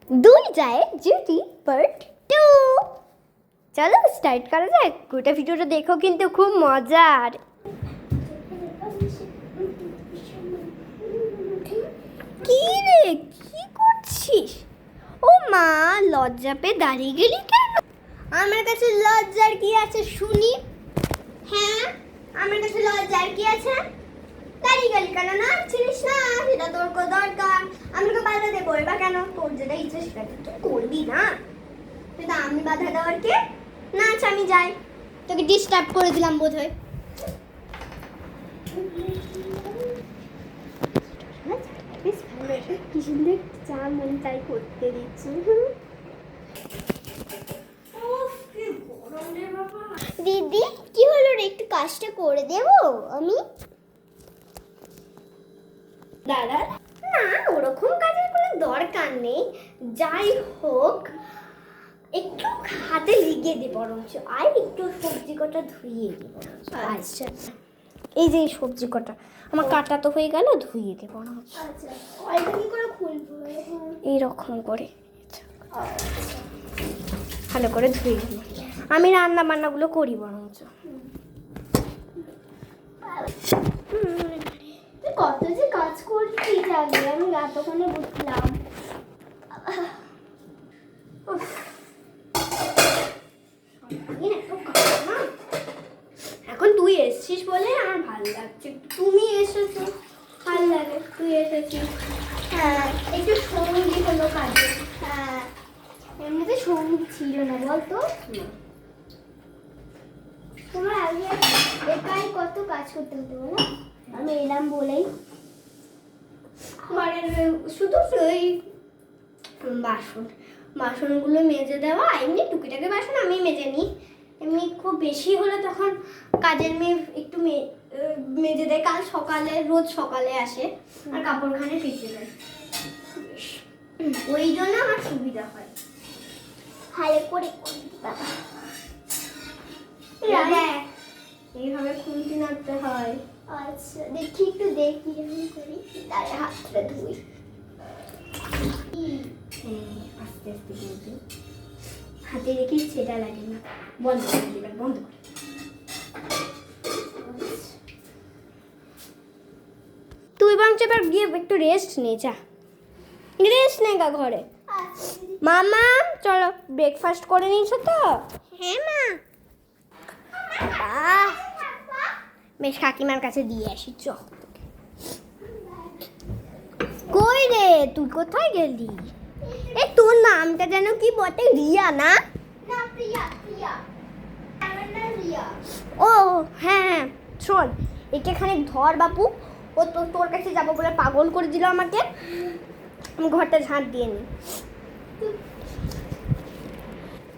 দুই যায় জুটি পার্ট 2। চলো স্টার্ট করা যাক। গোটা ভিডিওটা দেখো, কিন্তু খুব মজার। কি রে, কি করছিস? ও মা, লজ্জা পেয়ে দাঁড়িয়ে গেলি কেন? আমার কাছে লজ্জার কি আছে শুনি? হ্যাঁ, আমার কাছে লজ্জার কি আছে? দাঁড়িয়ে গেলি কেন? না চিনিস না, সেটা তোর দরকার। আমাকে বাধা দেবো এবার কেন? তোর যেটা ইচ্ছে সেটা তুই করবি না, সেটা আমি বাধা দেওয়ার কে? না আচ্ছা আমি যাই, তোকে ডিস্টার্ব করে দিলাম বোধ হয়। বেশ ভালো, কি সুন্দর চা মন তাই করতে দিচ্ছি। দিদি কি হলো রে, একটু কাজটা করে দেবো আমি? দাদা না, ওরকম কাজের কোনো দরকার নেই। যাই হোক, একটু হাতে লিগে দে বরঞ্চ, আর একটু সবজি কটা ধুইয়ে দিব। আচ্ছা, এই যে সবজি কটা আমার কাটা তো হয়ে গেল, ধুইয়ে দে বরঞ্চ। আচ্ছা, কয়টা কি করে খুলবো? এইরকম করে ভালো করে ধুয়ে দিব। আমি রান্না বান্নাগুলো করি বরঞ্চ। কত যে কাজ করছি জানি, আমি এতক্ষণে বুঝলাম। এখন তুই এসছিস বলে আমার ভালো লাগছে। তুমি এসেছো ভালো লাগে, তুই এসেছিস। হ্যাঁ, একটু সঙ্গী হলো কাজে। হ্যাঁ, এমনিতে সঙ্গী ছিল না বলতো। তোমার আগে একাই কত কাজ করতে হতো বলো? আমি এলাম বলেই শুধু ওই বাসনগুলো মেজে দেওয়া, এমনি টুকিটাকি বাসন আমি মেজে নিই। এমনি খুব বেশি হলে তখন কাজের মেয়ে একটু মেজে দেয়। কাল সকালে, রোজ সকালে আসে আর কাপড়খানে ভিজে দেয়, ওই জন্য আমার সুবিধা হয়। ভালো করে বাবা, এইভাবে খুন্তি নাড়তে হয়। আচ্ছা দেখি, একটু দেখি আমি করি। তারে হাতটা ধুই। আস্তে আস্তে কিন্তু হাতে রেখে সেটা লাগে না। বন্ধ করে দিবেন, বন্ধ করে। তুই বরঞ্চ এবার গিয়ে একটু রেস্ট নে, যা রেস্ট নে গা ঘরে। মামা চলো, ব্রেকফাস্ট করে নিয়েছো তো? হ্যাঁ মা। বেশ, কাকিমার কাছে দিয়ে আসি চ। কই রে, তুই কোথায় গেলি? এ তোর নামটা যেন কি বটে, রিয়া না? ও হ্যাঁ হ্যাঁ, শোন, একে খানিক ধর বাপু। ও তো তোর কাছে যাবো বলে পাগল করে দিল আমাকে। আমি ঘরটা ঝাঁট দিয়ে নি।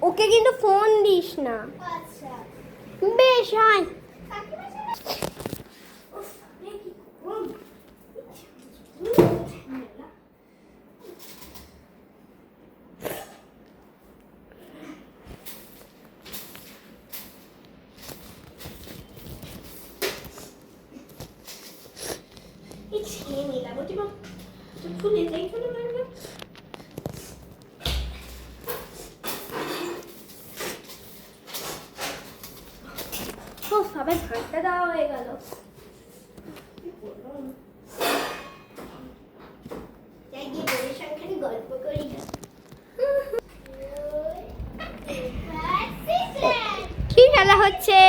ওকে কিন্তু ফোন দিস না। বেশ আয়। সবাই ঝাঁটটা দেওয়া হয়ে গেল। গল্প করি। কি খেলা হচ্ছে?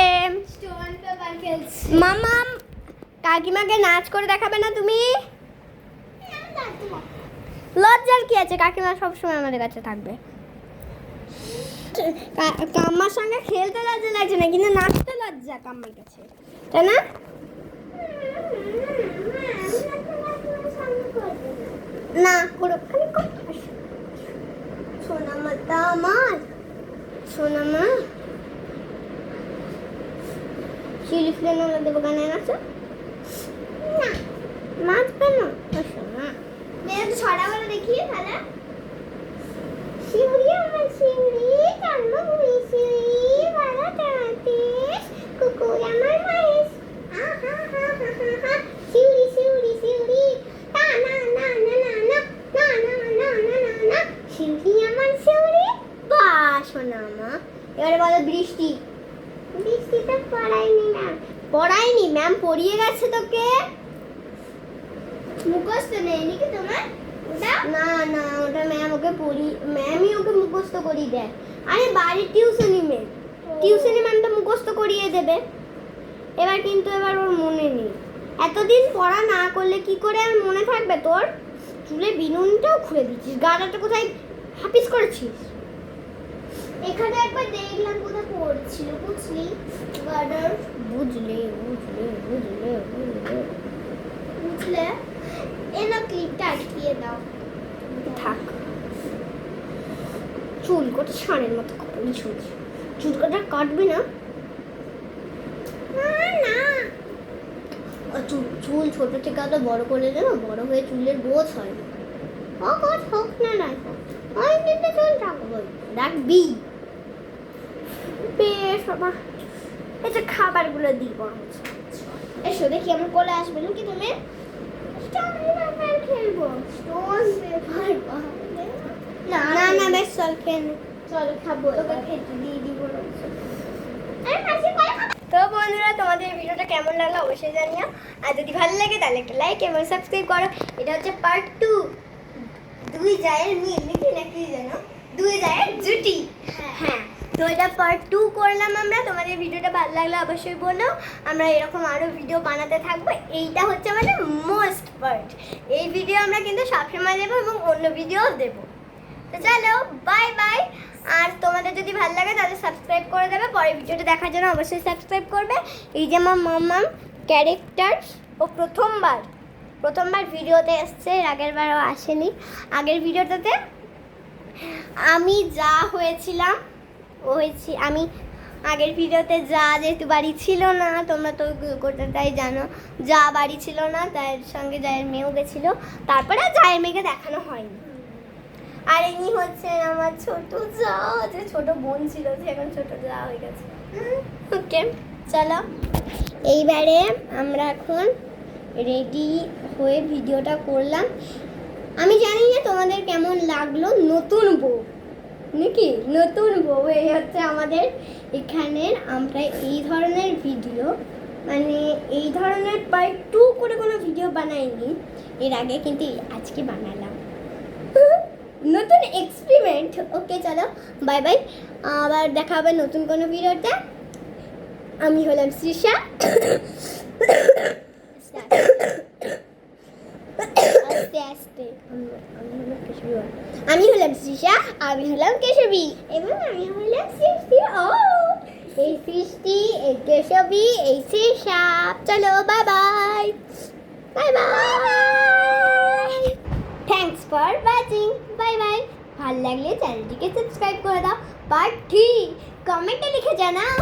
মামা, কাকিমাকে নাচ করে দেখাবে না তুমি? লজ্জার কি আছে? কাকিমা সবসময় আমাদের কাছে থাকবে। কাম্মার সঙ্গে খেলতে লজ্জা লাগছে না, কিন্তু নাচতে লজ্জা কাম্মার কাছে, তাই না? না করো, সোনা মাতা আমার, সোনা মা। সিঁড়ি ফেলে নোলা দেবো গানে নাচো না, নাচবে না। সোনা ছড়া বলে দেখিয়ে তাহলে। শিউরি আমার শিউরি, জন্মভূমি শিউরি, বালা টাতে কুকুর আমার মহেশ। আহা হা হা হা হা, শিউরি শিউরি শিউরি, তা না না না না না না না না না না না, শিউরি না মা। এবারে বলো বৃষ্টি। বৃষ্টিটা পড়ায়নি ম্যাম। পড়ায়নি ম্যাম, পড়িয়ে গেছে তোকে। মুখস্থ নেই নাকি তোমার ওটা? না না, ওটা ম্যাম ওকে ম্যামই ওকে মুখস্থ করিয়ে দেয়। আরে বাড়ির টিউশনি ম্যাম, টিউশনি ম্যামটা মুখস্থ করিয়ে দেবে। এবার ওর মনে নেই। এতদিন পড়া না করলে কি করে আর মনে থাকবে তোর? চুলে বিনুনটাও খুলে দিচ্ছিস, গাড়াটা কোথায় হাফিস করেছিস? এখানে একবার দেখলাম কোথায় পড়ছিল, বুঝলি? গার্ডার বুঝলে এনা ক্লিপটা আটকিয়ে দাও। থাক, চুল কত ষাঁড়ের মতো কাটবি, চুল কাটা কাটবি না? না, চুল ছোট থেকে এত বড় করে দেবো, বড় হয়ে চুলের গোছ হয় না। গোছ হোক না নাই হোক, অনেকদিন চুল রাখবো, রাখবি। বেশ বাবা, এটা খাবারগুলো দিই বরং। এসো দেখি আমার কোলে আসবে নাকি তুমি? খেলবো না না, বেশ চল খেয়ে চলো, খাবো, তোকে খেতে দিয়ে দিব। তো বন্ধুরা, তোমাদের ভিডিওটা কেমন লাগলো অবশ্যই জানিও। আর যদি ভালো লাগে তাহলে একটা লাইক এবং সাবস্ক্রাইব করো। এটা হচ্ছে পার্ট 2, দুই জায়ের মিল নাকি নাকি জানো, দুই জায়ের জুটি। হ্যাঁ, তো এটা পার্ট 2 করলাম আমরা। তোমাদের ভিডিওটা ভালো লাগলে অবশ্যই বলো, আমরা এরকম আরও ভিডিও বানাতে থাকবো। এইটা হচ্ছে আমাদের মোস্ট পার্ট। এই ভিডিও আমরা কিন্তু সবসময় দেবো এবং অন্য ভিডিও দেবো। তো চলো, বাই বাই। আর তোমাদের যদি ভালো লাগে তাহলে সাবস্ক্রাইব করে দেবে। পরের ভিডিওটা দেখার জন্য অবশ্যই সাবস্ক্রাইব করবে। এই যে আমার মাম্মাম ক্যারেক্টার, ও প্রথমবার ভিডিওতে এসছে, আগের বারও আসেনি। আগের ভিডিওটাতে আমি যা হয়েছিলাম আমি আগের ভিডিওতে যেহেতু বাড়ি ছিল না, তোমরা তো গোটাটাই জানো, বাড়ি ছিল না, তার সঙ্গে জায়ের মেয়েও গেছিলো। তারপরে জায়ের মেয়েকে দেখানো হয়নি। আর ইনি হচ্ছেন আমার ছোট যা, যে ছোট বোন ছিল, যে এখন ছোট যা হয়ে গেছে। ওকে, চলো এইবারে আমরা এখন রেডি হয়ে ভিডিওটা করলাম। আমি জানি না তোমাদের কেমন লাগলো। নতুন বউ নাকি, নতুন বউ, এই হচ্ছে আমাদের এখানের। আমরা এই ধরনের ভিডিও, মানে এই ধরনের পার্ট 2 করে কোনো ভিডিও বানাইনি এর আগে, কিন্তু আজকে বানালাম, নতুন এক্সপেরিমেন্ট। ওকে চলো, বাই বাই। আবার দেখা হবে নতুন কোনো ভিডিওতে। আমি হলাম শ্রীষা। আমি হলাম শ্রীষা, আমি হলাম কেশবী, এবং আমি হলাম সৃষ্টি। ও, এই সৃষ্টি, এই কেশবী, এই শ্রীষা। চলো, bye bye, bye bye. Thanks for watching, bye bye. ভালো লাগলে চ্যানেলটিকে সাবস্ক্রাইব করে দাও। পার্ট 3 কমেন্টে লিখে জানাও।